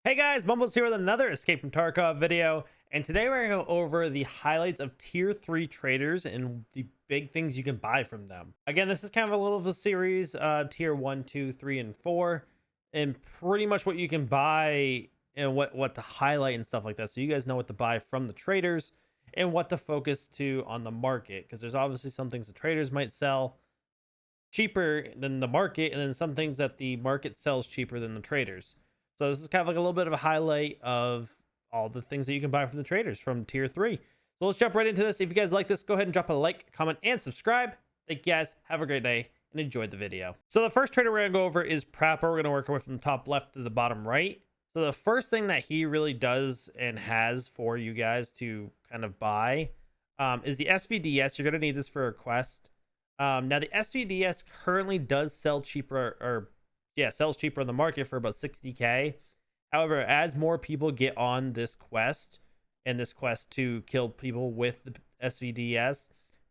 Hey guys, Mumble's here with another Escape from Tarkov video, and today we're going to go over the highlights of tier 3 traders and the big things you can buy from them. Again, this is kind of a little of a series, tier 1, 2, 3, and 4, and pretty much what you can buy and what to highlight and stuff like that, so you guys know what to buy from the traders and what to focus to on the market, because there's obviously some things the traders might sell cheaper than the market, and then some things that the market sells cheaper than the traders. So this is kind of like a little bit of a highlight of all the things that you can buy from the traders from tier 3. So let's jump right into this. If you guys like this, go ahead and drop a like, comment, and subscribe. Thank you guys. Have a great day and enjoy the video. So the first trader we're going to go over is Prapor. We're going to work our way from the top left to the bottom right. So the first thing that he really does and has for you guys to kind of buy is the SVDS. You're going to need this for a quest. Now the SVDS currently does sell cheaper, or sells cheaper on the market for about 60k. However, as more people get on this quest and this quest to kill people with the SVDS,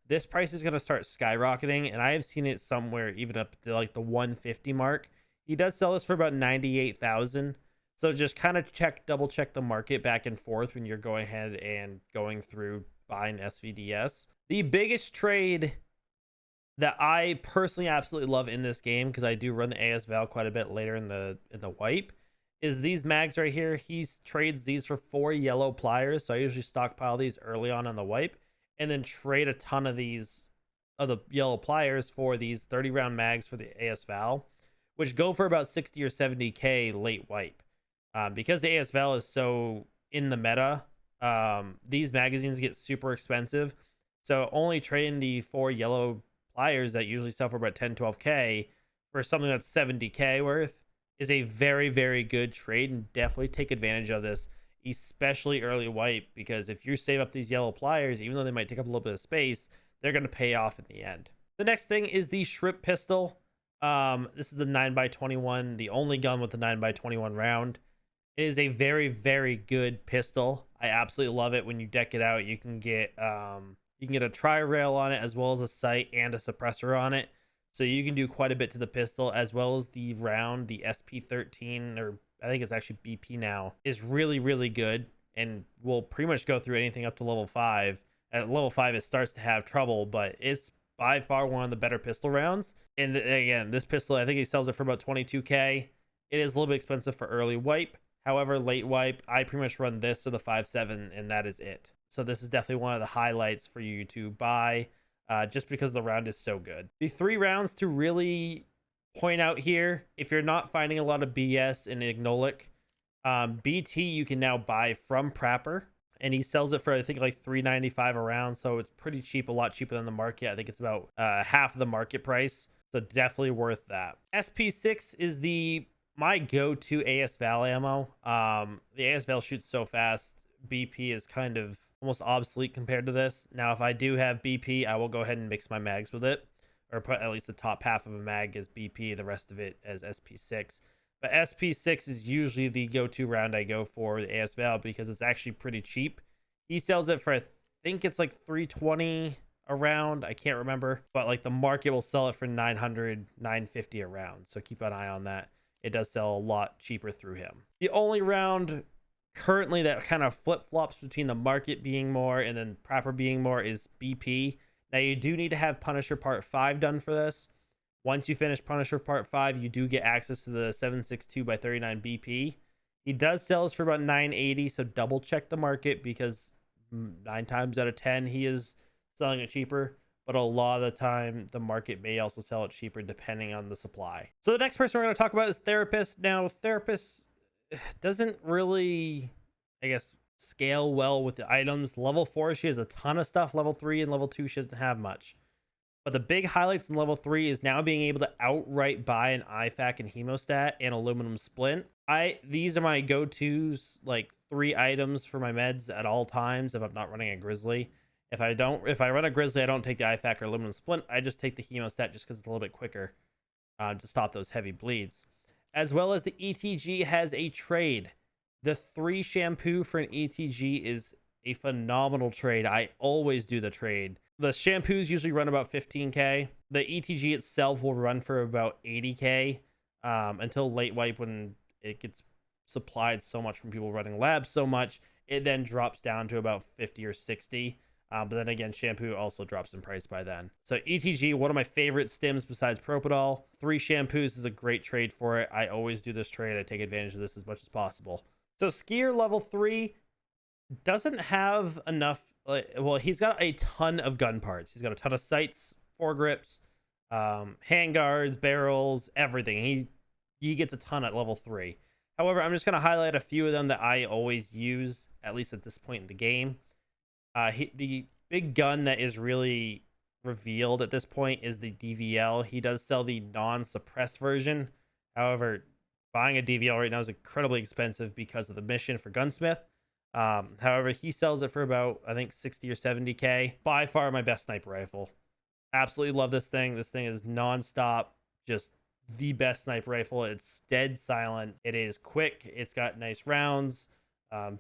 this price is going to start skyrocketing, and I have seen it somewhere even up to like the 150 mark. He does sell this for about 98,000. So just kind of double check the market back and forth when you're going ahead and going through buying SVDS. The biggest trade that I personally absolutely love in this game, because I do run the AS Val quite a bit later in the wipe, is these mags right here. He trades these for 4 yellow pliers, so I usually stockpile these early on the wipe and then trade a ton of these of the yellow pliers for these 30 round mags for the AS Val, which go for about 60 or 70k late wipe. Because the AS Val is so in the meta, these magazines get super expensive, so only trading the 4 yellow pliers that usually sell for about 10-12k for something that's 70k worth is a very, very good trade, and definitely take advantage of this, especially early wipe, because if you save up these yellow pliers, even though they might take up a little bit of space, they're going to pay off in the end. The next thing is the shrimp pistol. This is the 9x21, the only gun with the 9x21 round. It is a very, very good pistol. I absolutely love it. When you deck it out, you can get a tri-rail on it, as well as a sight and a suppressor on it. So you can do quite a bit to the pistol, as well as the round, the SP13, or I think it's actually BP now, is really, really good and will pretty much go through anything up to level 5. At level 5, it starts to have trouble, but it's by far one of the better pistol rounds. And again, this pistol, I think he sells it for about 22k. It is a little bit expensive for early wipe. However, late wipe, I pretty much run this to the 5.7, and that is it. So this is definitely one of the highlights for you to buy, just because the round is so good. The 3 rounds to really point out here, if you're not finding a lot of BS in Ignolic, BT you can now buy from Prapor, and he sells it for I think like $3.95 a round, so it's pretty cheap, a lot cheaper than the market. I think it's about half of the market price, so definitely worth that. SP6 is my go-to AS Val ammo. The AS Val shoots so fast. BP is kind of almost obsolete compared to this. Now, if I do have BP, I will go ahead and mix my mags with it, or put at least the top half of a mag as BP, the rest of it as SP6. But SP6 is usually the go-to round I go for the AS Val, because it's actually pretty cheap. He sells it for, I think it's like 320 a round. I can't remember, but like the market will sell it for 900, 950 a round. So keep an eye on that. It does sell a lot cheaper through him. The only round currently that kind of flip-flops between the market being more and then Prapor being more is BP. Now, you do need to have Punisher Part 5 done for this. Once you finish Punisher Part 5, you do get access to the 7.62x39 BP. He does sell this for about 980, so double check the market, because 9 times out of 10 he is selling it cheaper. But a lot of the time, the market may also sell it cheaper depending on the supply. So the next person we're going to talk about is Therapist. Now, Therapist doesn't really, I guess, scale well with the items. Level 4, she has a ton of stuff. Level 3 and level 2, she doesn't have much. But the big highlights in level 3 is now being able to outright buy an IFAK and Hemostat and aluminum splint. These are my go-tos, like 3 items for my meds at all times if I'm not running a Grizzly. If I run a Grizzly, I don't take the IFAK or aluminum splint. I just take the Hemostat, just because it's a little bit quicker to stop those heavy bleeds. As well as the ETG has a trade. The 3 shampoo for an ETG is a phenomenal trade. I always do the trade. The shampoos usually run about 15k. The ETG itself will run for about 80k until late wipe, when it gets supplied so much from people running labs so much, it then drops down to about 50 or 60. But then again, shampoo also drops in price by then. So ETG, one of my favorite stims besides Propodol. 3 shampoos is a great trade for it. I always do this trade. I take advantage of this as much as possible. So Skier level 3 doesn't have enough. Well, he's got a ton of gun parts. He's got a ton of sights, foregrips, handguards, barrels, everything. He gets a ton at level 3. However, I'm just going to highlight a few of them that I always use, at least at this point in the game. The big gun that is really revealed at this point is the DVL. He does sell the non-suppressed version. However, buying a DVL right now is incredibly expensive because of the mission for Gunsmith. However, he sells it for about, I think, 60 or 70k. By far my best sniper rifle. Absolutely love this thing. This thing is non-stop, just the best sniper rifle. It's dead silent. It is quick. It's got nice rounds.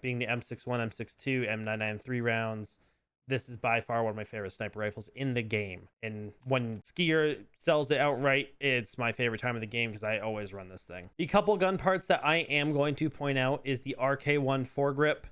Being the M61, M62, M993 rounds, this is by far one of my favorite sniper rifles in the game. And when Skier sells it outright, it's my favorite time of the game because I always run this thing. The couple gun parts that I am going to point out is the RK1 foregrip.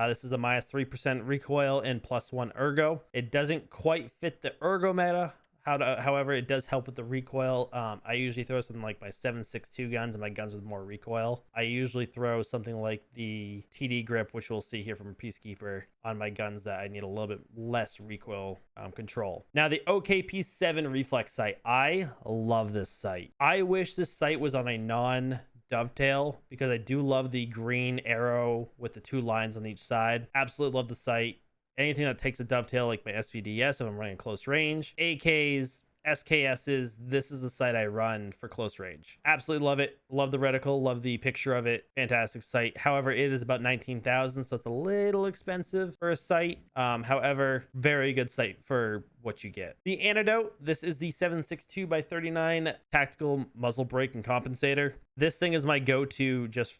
This is a minus 3% recoil and +1 ergo. It doesn't quite fit the ergo meta. However, it does help with the recoil. I usually throw something like my 7.62 guns and my guns with more recoil. I usually throw something like the TD grip, which we'll see here from Peacekeeper, on my guns that I need a little bit less recoil control. Now, the OKP7 Reflex sight. I love this sight. I wish this sight was on a non-dovetail because I do love the green arrow with the 2 lines on each side. Absolutely love the sight. Anything that takes a dovetail, like my SVDS, if I'm running close range, AKs, SKSs, this is the sight I run for close range. Absolutely love it. Love the reticle, love the picture of it. Fantastic sight. However, it is about 19,000, so it's a little expensive for a sight. However, very good sight for what you get. The antidote, this is the 7.62x39 tactical muzzle brake and compensator. This thing is my go-to just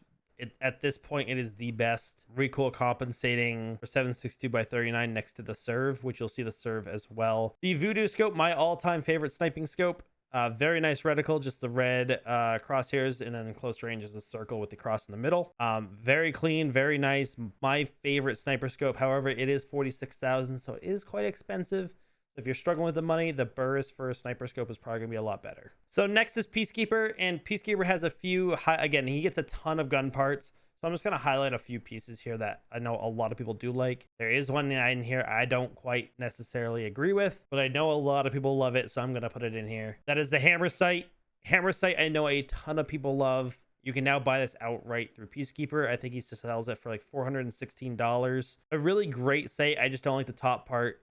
at this point. It is the best recoil compensating for 7.62x39 next to the serve, which you'll see the serve as well. The Voodoo scope, my all-time favorite sniping scope. Very nice reticle, just the red crosshairs, and then in close range is the circle with the cross in the middle. Very clean, very nice. My favorite sniper scope. However, it is 46,000, so it is quite expensive. If you're struggling with the money, the Burris for a sniper scope is probably going to be a lot better. So next is Peacekeeper, and Peacekeeper has a few, again, he gets a ton of gun parts. So I'm just going to highlight a few pieces here that I know a lot of people do like. There is one in here I don't quite necessarily agree with, but I know a lot of people love it, so I'm going to put it in here. That is the hammer sight. Hammer sight I know a ton of people love. You can now buy this outright through Peacekeeper. I think he just sells it for like $416. A really great sight. I just don't like the top part.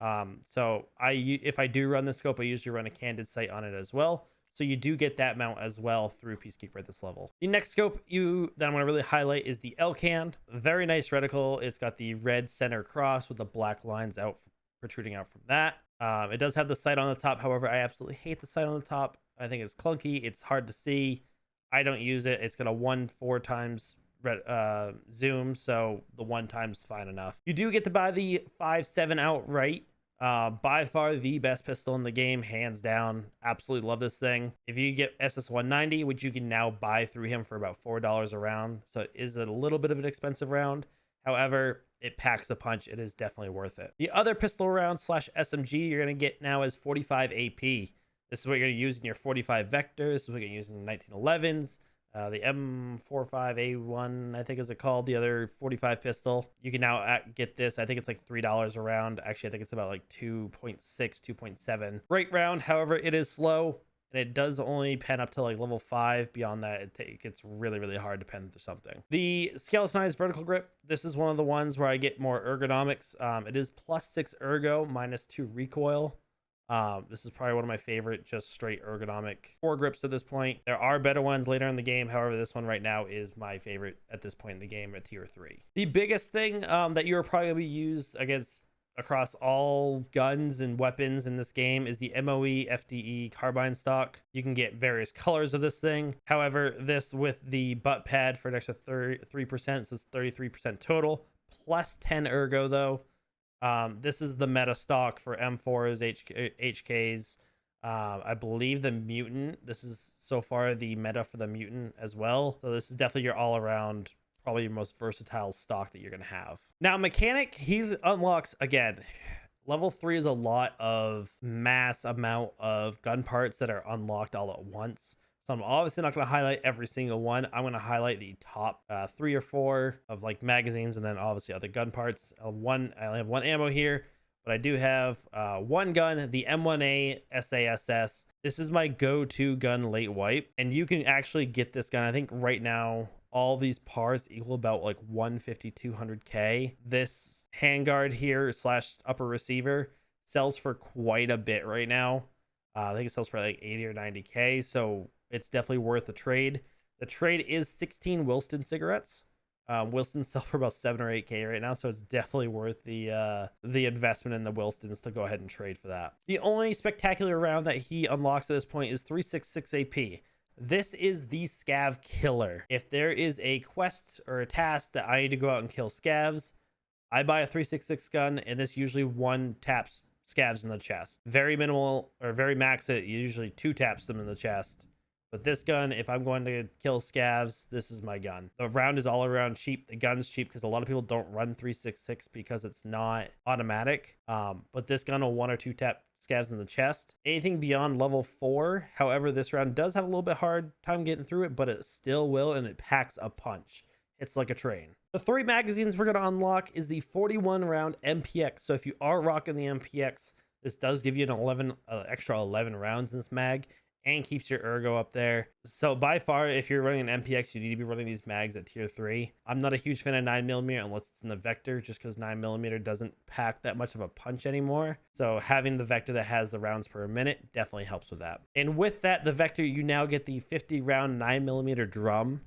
So if I do run the scope, I usually run a candid sight on it as well. So you do get that mount as well through Peacekeeper at this level. The next scope that I'm going to really highlight is the Elcan. Very nice reticle. It's got the red center cross with the black lines protruding out from that. It does have the sight on the top. However, I absolutely hate the sight on the top. I think it's clunky. It's hard to see. I don't use it. It's got a 1.4 times zoom, so the 1 time's fine enough. You do get to buy the 5.7 outright. By far the best pistol in the game, hands down. Absolutely love this thing. If you get SS190, which you can now buy through him for about $4 a round, so it is a little bit of an expensive round. However, it packs a punch. It is definitely worth it. The other pistol round / SMG you're going to get now is 45 AP. This is what you're going to use in your 45 Vector. This is what you're going to use in 1911s. The M45A1, I think is it called, the other 45 pistol. You can now get this. I think it's like $3 a round. Actually, I think it's about like 2.6, 2.7. Great round. However, it is slow, and it does only pen up to like level 5. Beyond that, it gets really, really hard to pen through something. The Skeletonized vertical grip. This is one of the ones where I get more ergonomics. It is +6 ergo, -2 recoil. This is probably one of my favorite just straight ergonomic foregrips at this point. There are better ones later in the game. However, this one right now is my favorite at this point in the game at tier 3. The biggest thing that you're probably going to be used across all guns and weapons in this game is the MOE FDE carbine stock. You can get various colors of this thing. However, this with the butt pad for an extra 3%, so it's 33% total, +10 ergo though. This is the meta stock for M4s, HKs. I believe the mutant. This is so far the meta for the mutant as well. So this is definitely your all-around probably your most versatile stock that you're going to have. Now, mechanic, he's unlocks again. Level 3 is a lot of mass amount of gun parts that are unlocked all at once. So I'm obviously not going to highlight every single one. I'm going to highlight the top 3 or 4 of like magazines, and then obviously other gun parts. I only have 1 ammo here, but I do have 1 gun, the M1A SASS. This is my go-to gun late wipe, and you can actually get this gun. I think right now all these parts equal about like 150, 200k. This handguard here / upper receiver sells for quite a bit right now. I think it sells for like 80 or 90k, so it's definitely worth a trade. The trade is 16 Wilston cigarettes. Wilston's sell for about 7 or 8k right now, so it's definitely worth the investment in the Wilstons to go ahead and trade for that. The only spectacular round that he unlocks at this point is 366 AP. This is the scav killer. If there is a quest or a task that I need to go out and kill scavs, I buy a 366 gun, and this usually 1 taps scavs in the chest. Very minimal, or very max it, usually 2 taps them in the chest. But this gun, if I'm going to kill scavs, this is my gun. The round is all around cheap. The gun's cheap because a lot of people don't run 366 because it's not automatic. But this gun will 1 or 2 tap scavs in the chest. Anything beyond level 4, however, this round does have a little bit hard time getting through it, but it still will, and it packs a punch. It's like a train. The 3 magazines we're going to unlock is the 41 round MPX. So if you are rocking the MPX, this does give you an extra 11 rounds in this mag, and keeps your ergo up there. So by far, if you're running an MPX, you need to be running these mags at tier 3. I'm not a huge fan of 9mm unless it's in the Vector, just because 9mm doesn't pack that much of a punch anymore. So having the Vector that has the rounds per minute definitely helps with that. And with that, the Vector, you now get the 50 round 9mm drum.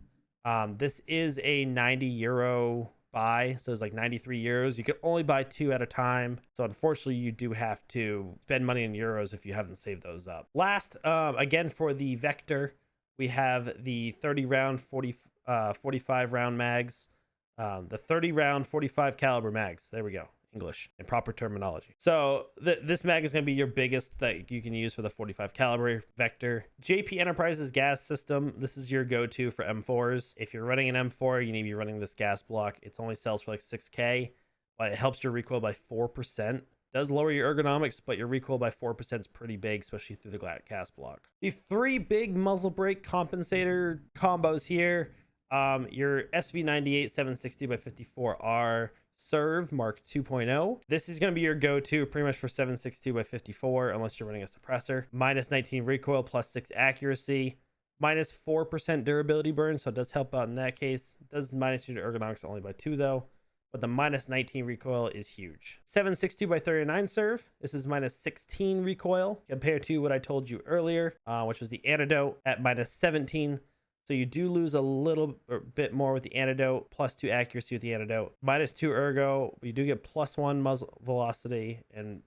This is a 90 euro buy, so it's like 93 euros. You can only buy 2 at a time, so unfortunately you do have to spend money in euros if you haven't saved those up. Last, again, for the Vector, we have the 30 round 45 round mags, the 30 round 45 caliber mags. There we go, English and proper terminology. So this mag is going to be your biggest that you can use for the 45 caliber Vector. JP Enterprises gas system, this is your go-to for M4s. If you're running an M4, you need to be running this gas block. It only sells for like 6k, but it helps your recoil by 4%. Does lower your ergonomics, but your recoil by 4% is pretty big, especially through the gas block. The 3 big muzzle brake compensator combos here, your SV98 760 by 54R Serve Mark 2.0. This is going to be your go-to pretty much for 762 by 54 unless you're running a suppressor. Minus 19 recoil, plus 6 accuracy, minus 4% durability burn, so it does help out in that case. It does minus your ergonomics only by 2 though, but the minus 19 recoil is huge. 762 by 39 serve. This is minus 16 recoil compared to what I told you earlier, which was the antidote at minus 17. So you do lose a little bit more with the antidote, plus 2 accuracy with the antidote, minus 2 ergo. You do get plus 1 muzzle velocity and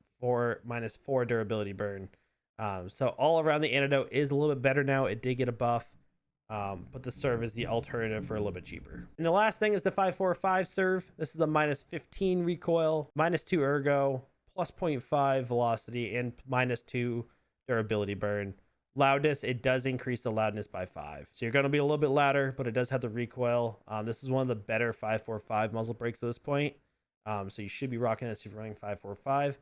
minus 4 durability burn. So all around the antidote is a little bit better now. It did get a buff, but the serve is the alternative for a little bit cheaper. And the last thing is the 545 serve. This is a minus 15 recoil, minus 2 ergo, plus 0.5 velocity, and minus 2 durability burn. Loudness, it does increase the loudness by 5. So you're going to be a little bit louder, but it does have the recoil. This is one of the better 545 muzzle brakes at this point. So you should be rocking this if you're running 545,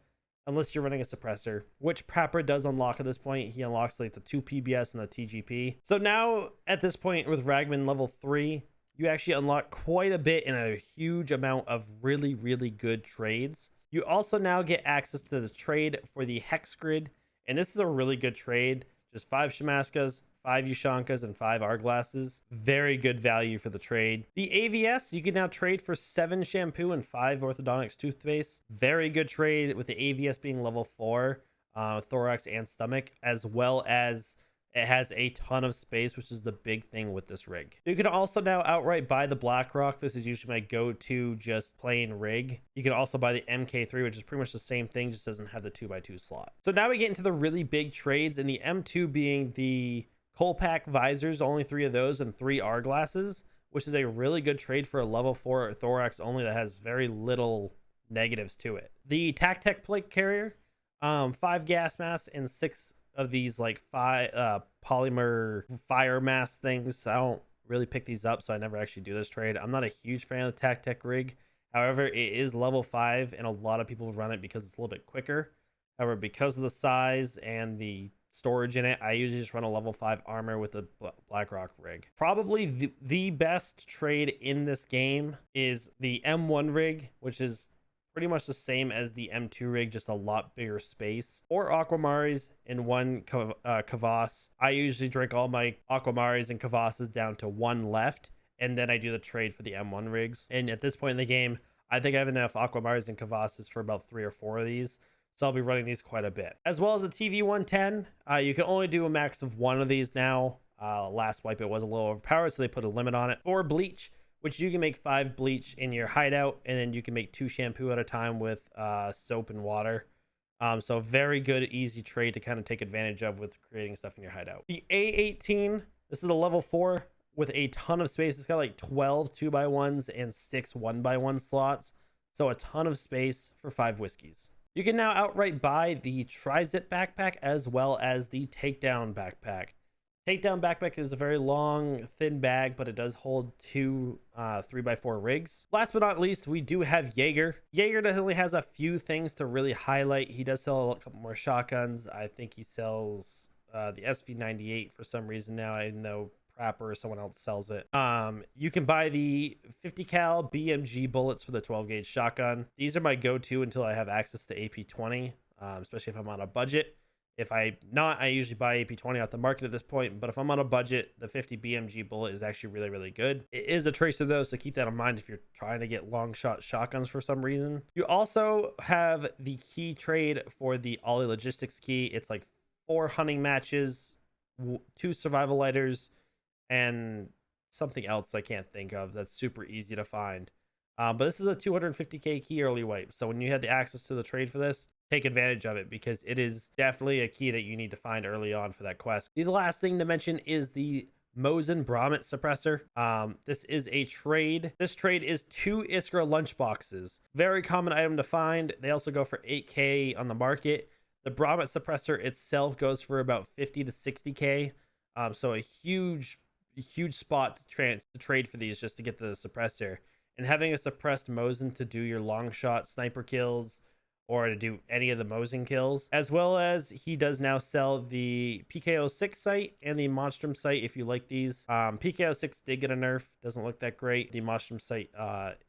unless you're running a suppressor, which Prapor does unlock at this point. He unlocks like the 2 PBS and the TGP. So now at this point with Ragman level 3, you actually unlock quite a bit in a huge amount of really, really good trades. You also now get access to the trade for the Hex Grid, and this is a really good trade. Just 5 Shamaskas, 5 Ushankas, and 5 R-Glasses. Very good value for the trade. The AVS, you can now trade for 7 shampoo and 5 orthodontics toothpaste. Very good trade with the AVS being level 4, thorax and stomach, as well as it has a ton of space, which is the big thing with this rig. You can also now outright buy the Blackrock. This is usually my go-to just plain rig. You can also buy the MK3, which is pretty much the same thing, just doesn't have the 2x2 slot. So now we get into the really big trades, and the M2 being the Colpack visors, only 3 of those, and 3 R-Glasses, which is a really good trade for a level 4 thorax only that has very little negatives to it. The Tactec plate carrier, 5 gas masks and 6 of these like 5 polymer fire mask things. I don't really pick these up, so I never actually do this trade. I'm not a huge fan of the Tactec rig. However, it is level 5, and a lot of people run it because it's a little bit quicker. However, because of the size and the storage in it, I usually just run a level 5 armor with the BlackRock rig. Probably the best trade in this game is the M1 rig, which is pretty much the same as the M2 rig, just a lot bigger space. Or Aquamaris in one Kvass. I usually drink all my Aquamaris and Kvasses down to one left, and then I do the trade for the M1 rigs. And at this point in the game, I think I have enough Aquamaris and Kvasses for about 3 or 4 of these. So I'll be running these quite a bit. As well as the TV-110, you can only do a max of 1 of these now. Last wipe it was a little overpowered, so they put a limit on it. Or bleach, which you can make 5 bleach in your hideout, and then you can make 2 shampoo at a time with soap and water. So very good, easy trade to kind of take advantage of with creating stuff in your hideout. The A18, this is a level 4 with a ton of space. It's got like 12 2x1s and 6 1x1 slots. So a ton of space for 5 whiskeys. You can now outright buy the Tri-Zip backpack as well as the Takedown backpack. Takedown backpack is a very long, thin bag, but it does hold 2 3x4 rigs. Last but not least, we do have Jaeger. Jaeger definitely has a few things to really highlight. He does sell a couple more shotguns. I think he sells the SV98 for some reason now, even though Prapper or someone else sells it. You can buy the 50 cal BMG bullets for the 12 gauge shotgun. These are my go-to until I have access to AP20, especially if I'm on a budget. If I'm not, I usually buy AP20 off the market at this point, but if I'm on a budget, the 50 BMG bullet is actually really, really good. It is a tracer though, so keep that in mind if you're trying to get long shot shotguns for some reason. You also have the key trade for the Ollie Logistics key. It's like 4 hunting matches, 2 survival lighters, and something else I can't think of that's super easy to find. But this is a 250k key early wipe, so when you have the access to the trade for this, take advantage of it because it is definitely a key that you need to find early on for that quest. The last thing to mention is the Mosin Brahmin suppressor. This is a trade. This trade is 2 Iskra lunchboxes. Very common item to find. They also go for 8k on the market. The Brahmin suppressor itself goes for about 50 to 60k. So a huge spot to trade for these just to get the suppressor. And having a suppressed Mosin to do your long shot sniper kills or to do any of the Mosin kills, as well as he does now sell the PKO6 sight and the Monstrum sight if you like these. PKO6 did get a nerf, doesn't look that great. The Monstrum sight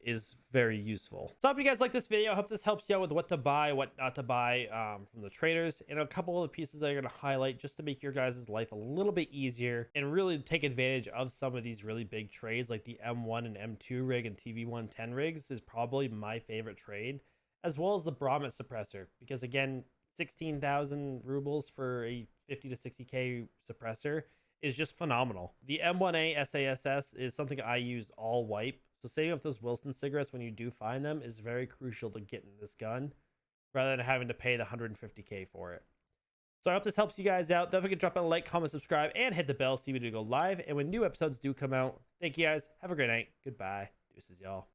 is very useful. So I hope you guys like this video. I hope this helps you out with what to buy, what not to buy from the traders, and a couple of the pieces that I'm going to highlight just to make your guys' life a little bit easier and really take advantage of some of these really big trades like the M1 and M2 rig and TV-110 rigs is probably my favorite trade, as well as the Brahmin suppressor, because again, 16,000 rubles for a 50 to 60k suppressor is just phenomenal. The M1A SASS is something I use all wipe, so saving up those Wilson cigarettes when you do find them is very crucial to getting this gun rather than having to pay the 150k for it. So I hope this helps you guys out. Don't forget to drop a like, comment, subscribe, and hit the bell so you do go live, and when new episodes do come out. Thank you guys, have a great night, goodbye, deuces y'all.